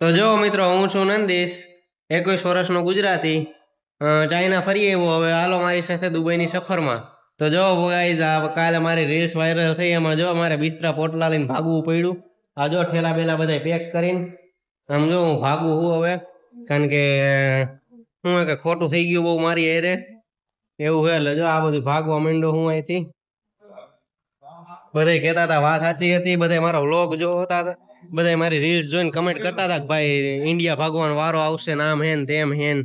તો જો મિત્રો હું છું નંદીશ, 21 વર્ષનો ગુજરાતી, ચાઇના ફરી આવ્યો. હવે હાલો મારી સાથે દુબઈની સફરમાં. તો જો ગાઈઝ, આ કાલે મારી રીલ્સ વાયરલ થઈ, એમાં જો મારે બિસ્તરા પોટલા લઈને ભાગવું પડ્યું. આ જો ઠેલા બેલા બધા પેક કરીને આમ જો હું ભાગું હું હવે, કારણ કે હું કે ખોટું થઈ ગયું બહુ મારી હેરે એવું છે. એટલે જો આ બધું ભાગવા માંડ્યો હું અહીંથી. બધા કહેતા હતા વાત સાચી હતી, બધા મારો વ્લોગ જોતા હતા, બધા મારી રીલ્સ જોઈને કમેન્ટ કરતા હતા કે ભાઈ ઇન્ડિયા ભાગવાનો વારો આવશે, નામ હેન તેમ હેન.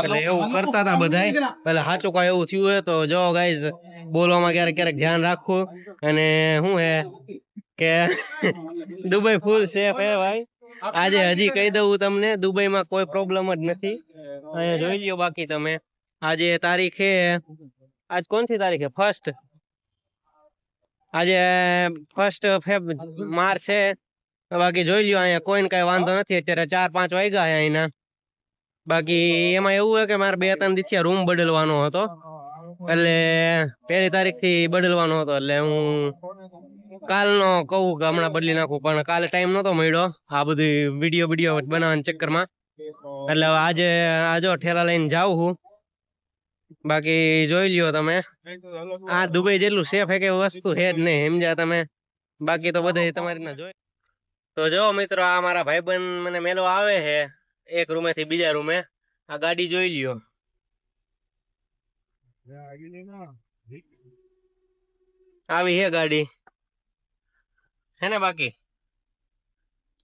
એટલે એવું કરતા હતા બધા. એટલે સાચું કઈ એવું થયું હે તો જો ગાઈઝ, બોલવામાં ક્યારેક ક્યારેક ધ્યાન રાખવું. અને શું હે કે દુબઈ ફૂલ સેફ હે ભાઈ. આજે હજી કહી દઉં તમને, દુબઈમાં કોઈ પ્રોબ્લેમ જ નથી. અહીંયા જોઈ લ્યો. બાકી તમે આજે તારીખ હે, આજ કોણ સી તારીખ હે? આજે 1 માર્ચ છે. બાકી જોઈ લ્યો, અહીંયા કોઈને કઈ વાંધો નથી. અત્યારે 4-5 વાગ્યા અહીંના. બાકી એમાં એવું હે કે મારે 2-3 દિવસથી રૂમ બદલવાનો હતો, એટલે 1 તારીખ થી બદલવાનો હતો. એટલે હું કાલનો કહું કે હમણાં બદલી નાખું, પણ કાલે ટાઈમ નતો મળ્યો આ બધી વિડીયો બનાવવાના ચક્કરમાં. એટલે આજે આ જો ઠેલા લઈને જાઉં હું. બાકી જોઈ લ્યો તમે, આ દુબઈ જેટલું સેફ હે કે વસ્તુ હે જ નહીં, સમજ્યા તમે. બાકી તો બધા તમારી ના જોઈ. તો જો મિત્રો, આ મારા ભાઈબંધ મને મેલવા આવે છે એક રૂમે થી બીજા રૂમે. આ ગાડી જોઈ લ્યો, આવી હે ગાડી, હે ને. બાકી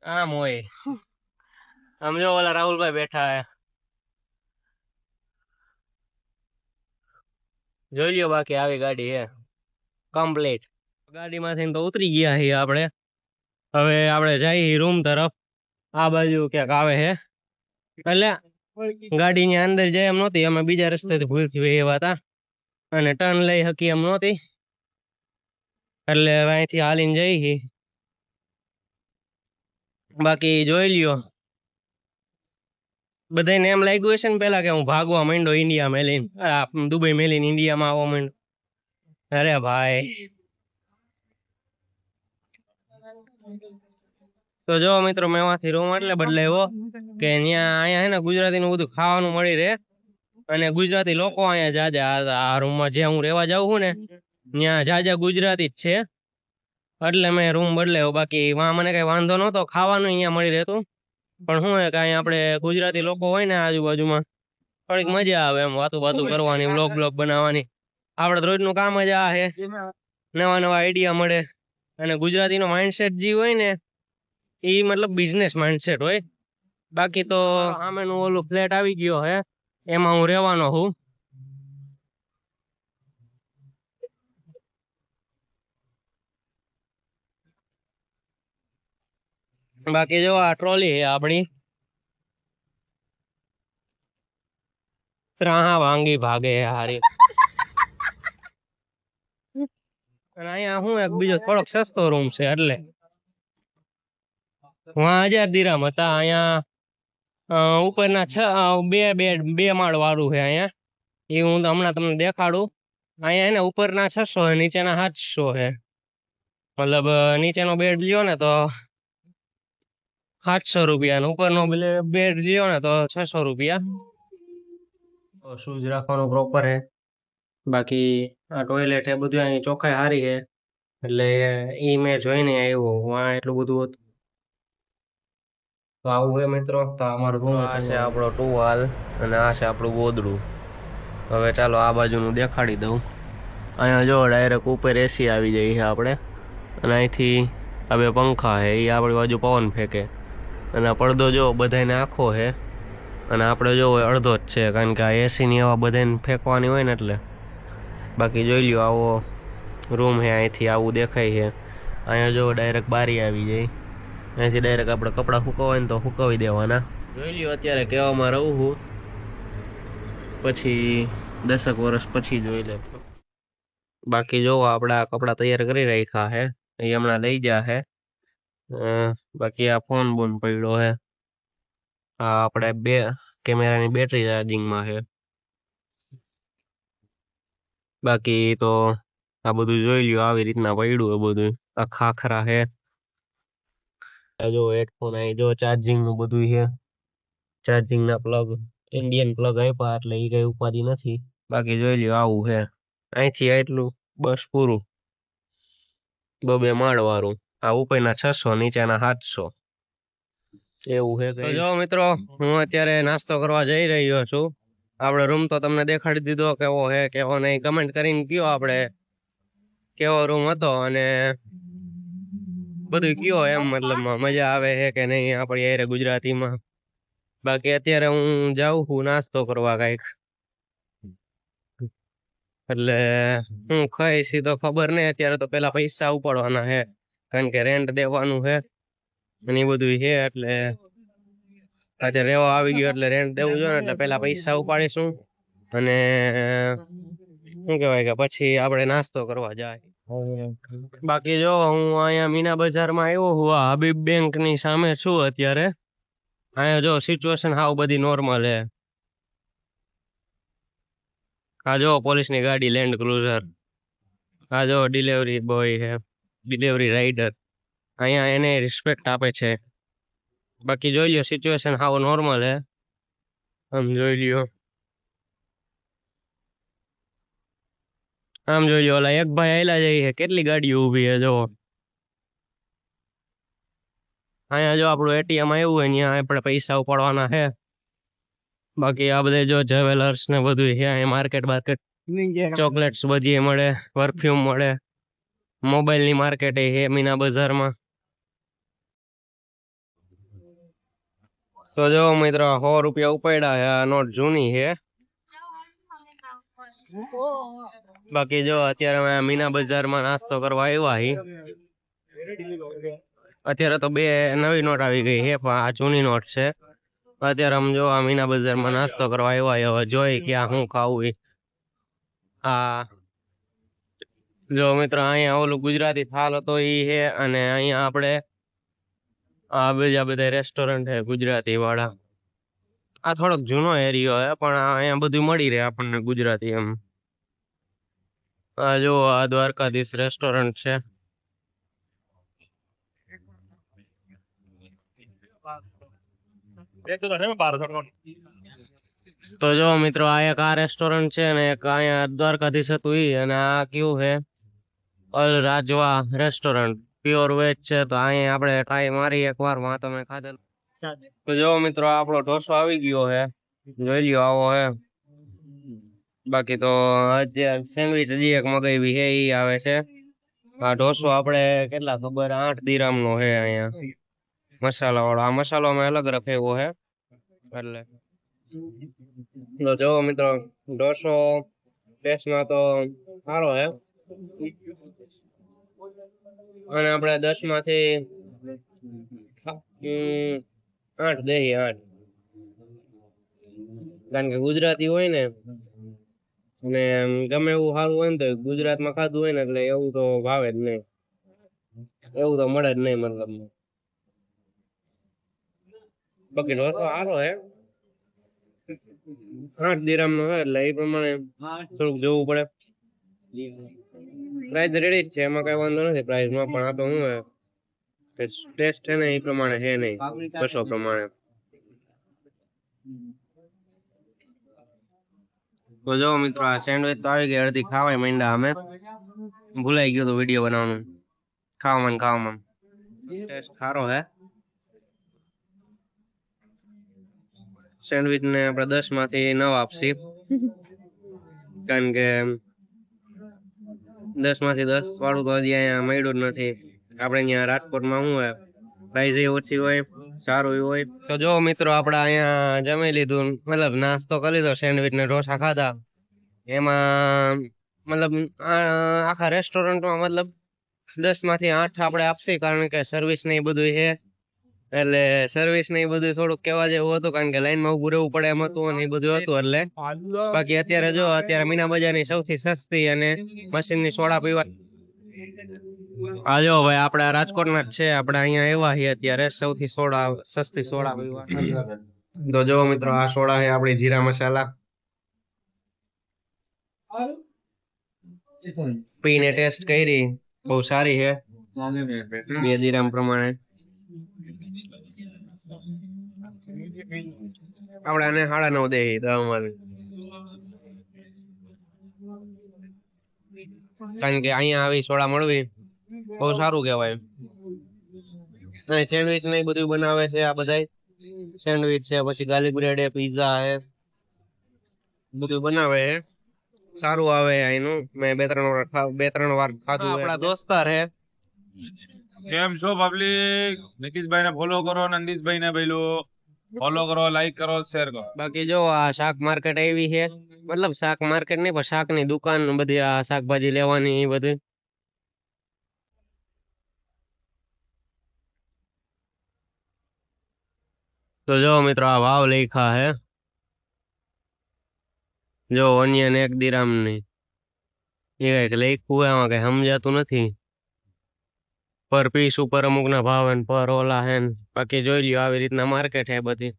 આમ હોય, આમ જો ઓલા રાહુલભાઈ બેઠા હે, જોઈ લ્યો. બાકી આવી ગાડી હે કમ્પ્લીટ. ગાડીમાંથી તો ઉતરી ગયા છીએ આપણે. હવે આપણે જઈએ રૂમ તરફ. આ બાજુ ક્યાંક આવે છે, એટલે ગાડીની અંદર જાય એમ નહોતી, અમે બીજા રસ્તેથી ભૂલથી એવા હતા અને ટર્ન લઈ શકી એમ નહોતી, એટલે અહીંથી હાલીને જઈ. બાકી જોઈ લ્યો, બધાને એમ લાગ્યું હશે ને પેલા કે હું ભાગવા માંડ્યો ઇન્ડિયા મેલીને, દુબઈ મેલીને ઇન્ડિયામાં આવવા માંડ્યો. અરે ભાઈ, તો જો મિત્રો, મેં એમાંથી રૂમ એટલે બદલાવ્યો કે અહીંયા હે ને ગુજરાતીનું બધું ખાવાનું મળી રહે, અને ગુજરાતી લોકો અહીંયા જાજા આ રૂમમાં જે હું રહેવા જાઉં છું ને, ત્યાં જાજા ગુજરાતી જ છે, એટલે મેં રૂમ બદલાવ્યો. બાકી વાં મને કઈ વાંધો નહોતો, ખાવાનું અહીંયા મળી રહેતું. પણ શું હે કે અહીંયા આપણે ગુજરાતી લોકો હોય ને આજુબાજુમાં, થોડીક મજા આવે એમ વાતું કરવાની, બ્લોગ બનાવવાની. આપણે તો રોજનું કામ જ આ છે, નવા નવા આઈડિયા મળે. અને ગુજરાતીનો માઇન્ડસેટ જે હોય ને, એ મતલબ બિઝનેસ માઇન્ડસેટ હોય. બાકી તો સામેનું ઓલું ફ્લેટ આવી ગયો હે, એમાં હું રહેવાનો છું. બાકી જો આ ટ્રોલી છે આપણી, ત્રાહા વાંગી ભાગે હારી. અને અહીંયા હું એક બીજો થોડોક સસ્તો રૂમ છે, એટલે વાં 1000 દિરામ હતા. અહીંયા ઉપરના 2 માળ વાળું છે અહીંયા, એ હું હમણાં તમને દેખાડું. અહીંયા એને ઉપરના 600 છે, નીચેના 700 છે. મતલબ નીચેનો બેડ લ્યો ને તો 700 રૂપિયા, ઉપરનો બેડ લ્યો ને તો 600 રૂપિયા. શૂઝ રાખવાનું પ્રોપર હે. બાકી આ ટોયલેટ એ બધું અહીં ચોખ્ખાઈ સારી છે, એટલે એ મેં જોઈને આવ્યો. વાં એટલું બધું હતું. તો આવું હે મિત્રો. તો અમારો રૂમ છે, આપણો ટુવાલ, અને આ છે આપણું ગોદડું. હવે ચાલો આ બાજુનું દેખાડી દઉં. અહીંયા જો ડાયરેક્ટ ઉપર એસી આવી જાય છે આપણે, અને અહીંથી આ 2 પંખા છે, એ આપણી બાજુ પવન ફેંકે. અને આ પડદો જો બધાને આખો છે, અને આપણે જો અડધો જ છે, કારણ કે આ એસીની હવા બધાને ફેંકવાની હોય ને એટલે. બાકી જોઈ લ્યો, આવો રૂમ છે, અહીંથી આવું દેખાય છે. અહીંયા જો ડાયરેક્ટ બારી આવી જાય, અહીંથી ડાયરેક્ટ આપણે કપડાં સુકવવાય ને તો સુકવી દેવાના. જોઈ લ્યો, અત્યારે કહેવામાં રહું છું, પછી 10 વર્ષ પછી જોઈ લે. બાકી જો આપણે આ કપડાં તૈયાર કરી રાખ્યા છે, એ હમણાં લઈ ગયા છે. બાકી આ ફોન બોન પડ્યો છે, આ આપણે 2 કેમેરાની બેટરી ચાર્જિંગમાં છે. બાકી તો આ બધું જોઈ લ્યો, આવી રીતના પડ્યું એ બધું. આ ખાખરા હે, આ જો હેડફોન, અહીં જો ચાર્જિંગ નું બધું છે, ચાર્જિંગ ના પ્લગ, ઇન્ડિયન પ્લગ આપ્યા એટલે એ કઈ ઉપાધિ નથી. બાકી જોઈ લ્યો આવું હે, અહીંથી એટલું બસ પૂરું. બે માળ વાળું, આ ઉપરના 600, નીચેના 700 એવું હે. તો જો મિત્રો, હું અત્યારે નાસ્તો કરવા જઈ રહ્યો છું. આપણે રૂમ તો તમને દેખાડી દીધો કેવો હે કેવો નહીં, કમેન્ટ કરીને કયો આપણે કેવો રૂમ હતો અને બધું કયો એમ, મતલબમાં મજા આવે છે કે નહીં આપણી યારે ગુજરાતીમાં. બાકી અત્યારે હું જાઉં છું નાસ્તો કરવા કઈક, એટલે હું ખાઈશ તો ખબર નહીં. અત્યારે તો પેલા પૈસા ઉપાડવાના હે, કારણ કે રેન્ટ દેવાનું હે અને એ બધું છે. એટલે અત્યારે રેવા આવી ગયો એટલે રેન્ટ દેવું જોઈએ ને, એટલે પેલા પૈસા ઉપાડીશું અને શું કહેવાય કે પછી આપણે નાસ્તો કરવા જાય. બાકી જો હું અહીંયા મીના બજારમાં આવ્યો હું, આ હબીબ બેંક ની સામે છું અત્યારે. અહીંયા જો સિચ્યુએશન હાવ બધી નોર્મલ હે. આ જો પોલીસની ગાડી લેન્ડ ક્રુઝર, આ જો ડિલિવરી બોય હે, ડિલિવરી રાઇડર, અહીંયા એને રિસ્પેક્ટ આપે છે. બાકી જોઈ લ્યો સિચ્યુએશન હાવ નોર્મલ હે, આમ જોઈ લ્યો, આમ જોઈ લ્યો. ઓલા એક ભાઈ આયલા જાય છે, કેટલી ગાડીઓ ઊભી છે જો. અહીંયા જો આપણું એટીએમ આવ્યું હોય ત્યાં આપણે પૈસા ઉપાડવાના છે. બાકી આ બધે જો જ્વેલર્સ ને બધું છે, અહીંયા માર્કેટ ચોકલેટ્સ બધી મળે, પરફ્યુમ મળે, મોબાઈલ ની માર્કેટ છે મીના બજારમાં. તો જો મિત્રો 100 રૂપિયા ઉપાડ્યા છે, આ નોટ જૂની છે. બાકી જો અત્યારે અમે મીના બજારમાં નાસ્તો કરવા આવ્યા હી. અત્યારે તો 2 નવી નોટ આવી ગઈ છે, પણ આ જૂની નોટ છે. અત્યારે આમ જો આ મીના બજારમાં નાસ્તો કરવા આવ્યા, હવે જોઈ ક્યાં શું ખાવું. આ જો મિત્રો અહીંયા ઓલું ગુજરાતી થાલ હતો ઈ છે, અને અહીંયા આપણે આ બીજા બધા રેસ્ટોરન્ટ છે ગુજરાતી વાળા. આ થોડોક જૂનો એરિયો હે, પણ અહીંયા બધું મળી રહે આપણને ગુજરાતી એમ. આ જો આ દ્વારકાધીશ રેસ્ટોરન્ટ છે. તો જો મિત્રો આ એક આ રેસ્ટોરન્ટ છે ને એક અહીંયા દ્વારકાધીશ હતું ઈ, અને આ કયું છે અલ રાજવા રેસ્ટોરન્ટ, પ્યોર વેજ છે. તો અહીંયા આપણે ટ્રાય મારી એકવાર, માં તમે ખાધેલ. તો જો મિત્રો આપણો ઢોસો આવી ગયો છે, જોઈ લ્યો આવો હે. બાકી તો અત્યારે સેન્ડવિચ હજી એક મગાવી છે, ઈ આવે છે. આ ઢોસો આપણે કેટલા ખબર 8 દિરામ નો છે અહીંયા, મસાલા વાળો. આ મસાલો અમે અલગ રાખ્યો છે એટલે. તો જો મિત્રો ઢોસો ટેસ્ટમાં તો સારો હે, અને આપણે 10 માંથી 8 દઈએ, 8. કારણ કે ગુજરાતી હોય ને, અને ગમે એવું સારું હોય ને તો ગુજરાતમાં ખાધું હોય ને, એટલે એવું તો ભાવે જ નહીં, એવું તો મળે જ નહીં મતલબ. બાકી ઢોસો સારો હે, 8 દિરામ નો હોય એટલે એ પ્રમાણે થોડુંક જોવું પડે. પ્રાઇસ રેડી જ છે, એમાં કઈ વાંધો નથી પ્રાઇસ માં, પણ આ તો શું હે ટેસ્ટ છે ને એ પ્રમાણે હે નહીં, બસો પ્રમાણે. તો જો મિત્રો આ સેન્ડવિચ તો આવી ગઈ, અડધી ખાવાય માંડ્યા અમે, ભૂલાઈ ગયો તો વિડીયો બનાવવાનું. ખાવામાં ટેસ્ટ સારો હે. સેન્ડવિચ ને આપણે 10 માંથી 9 આપશી, કારણ કે 10 માંથી 10 વાળું તો હજી અહીંયા મળ્યું જ નથી. આપણે અહીંયા રાજકોટમાં શું હોય પ્રાઇસ એ ઓછી હોય, સારું એવું હોય. તો જો મિત્રો આપણે અહીંયા જમી લીધું, મતલબ નાસ્તો કરી લીધો, સેન્ડવિચ ને ઢોસા ખાધા. એમાં મતલબ આખા રેસ્ટોરન્ટમાં મતલબ 10 માંથી 8 આપણે આપશી, કારણ કે સર્વિસ ને એ બધું છે. એટલે સર્વિસ ને એ બધું થોડુંક કેવા જેવું હતું, કારણ કે લાઈનમાં ઉભું રહેવું પડે એમ હતું અને એ બધું હતું. એટલે બાકી અત્યારે જો અત્યારે મીના બજારની સૌથી સસ્તી અને મશીનની સોડા પીવા. આ જો ભાઈ આપણે રાજકોટના જ છે, આપણે અહીંયા આવ્યા છીએ અત્યારે સૌથી સસ્તી સોડા પીવા. તો જો મિત્રો આ સોડા છે આપણી જીરા મસાલા, પીને ટેસ્ટ કરી, બહુ સારી છે. 2 દિરામ પ્રમાણે આપણે આને 9.5 દે દવામાં, કારણ કે અહીંયા આવી સોડા મળવી બહુ સારું કહેવાય. અને સેન્ડવિચ ને એ બધું બનાવે છે આ બધાય. સેન્ડવિચ છે, પછી ગાર્લિક બ્રેડ હે, પિઝા હે, બધું બનાવે હે. સારું આવે અહીંનું. મેં 2-3 વાર ખાધું. આપણા દોસ્તાર હે. કેમ છો પબ્લિક? નીતિશભાઈ ને ફોલો કરો, નંદીશભાઈ ને ફોલો કરો, લાઈક કરો, શેર કરો. બાકી જો આ શાક માર્કેટ આવી છે, મતલબ શાક માર્કેટ નહીં પણ શાકની દુકાન બધી, આ શાકભાજી લેવાની એ બધી. તો જો મિત્રો આ ભાવ લખ્યા હે. જો ઓનિયન 1 દિરામ ની એ કઈક લખ્યું એમાં કઈ સમજાતું નથી. પર પીસ ઉપર અમુક ના ભાવ હે, પર ઓલા હે. બાકી જોઈ લ્યો આવી રીતના માર્કેટ હે બધી.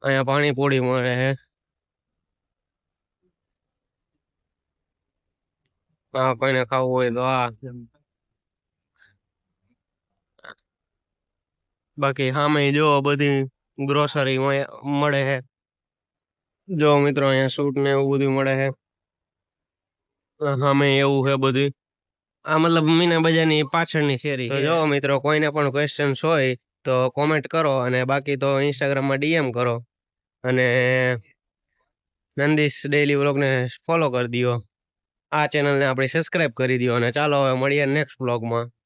અહીંયા પાણીપુરી મળે હે. આ કોઈને ખાવું હોય તો આ. બાકી સામે જો બધી ગ્રોસરી મળે હે. જો મિત્રો અહીંયા સૂટ ને એવું બધું મળે હે. સામે એવું હે બધું. આ મતલબ મીના બજારની પાછળની શેરી. તો જો મિત્રો કોઈને પણ ક્વેશ્ચન્સ હોય તો કોમેન્ટ કરો, અને બાકી તો ઇન્સ્ટાગ્રામમાં ડીએમ કરો, અને નંદીશ ડેઈલી વ્લોગને ફોલો કરી દો. આ ચેનલને આપણી સબસ્ક્રાઇબ કરી દો, અને ચાલો હવે મળીએ નેક્સ્ટ વ્લોગમાં.